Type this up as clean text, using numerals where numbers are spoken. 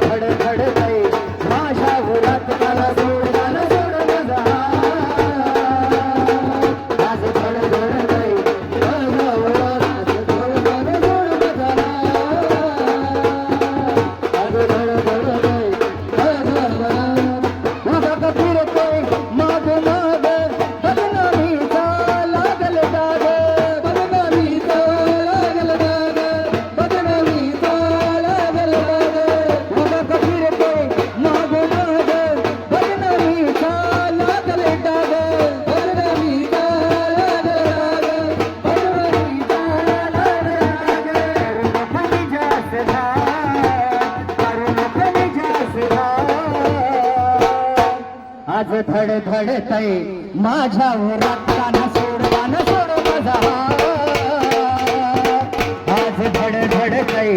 धडधडतय माझ्या उरात गाणं सोड गाणं सोड माझा आज धडधडतय माझ्या उरात गाणं सोड माझा आज धडधडतय माझ्या उरात माझा फिरतोय माग माग बदनामीचा लागल दाग बदनामीचा लागल दाग बदनामीचा लागल दाग माझा फिरतोय माग माग बदनामीचा लागल दाग बदनामीचा लागल दाग बदनामीचा आज धडधडतय माझ्या उरात गाणं सोड माझा आज धडधडतय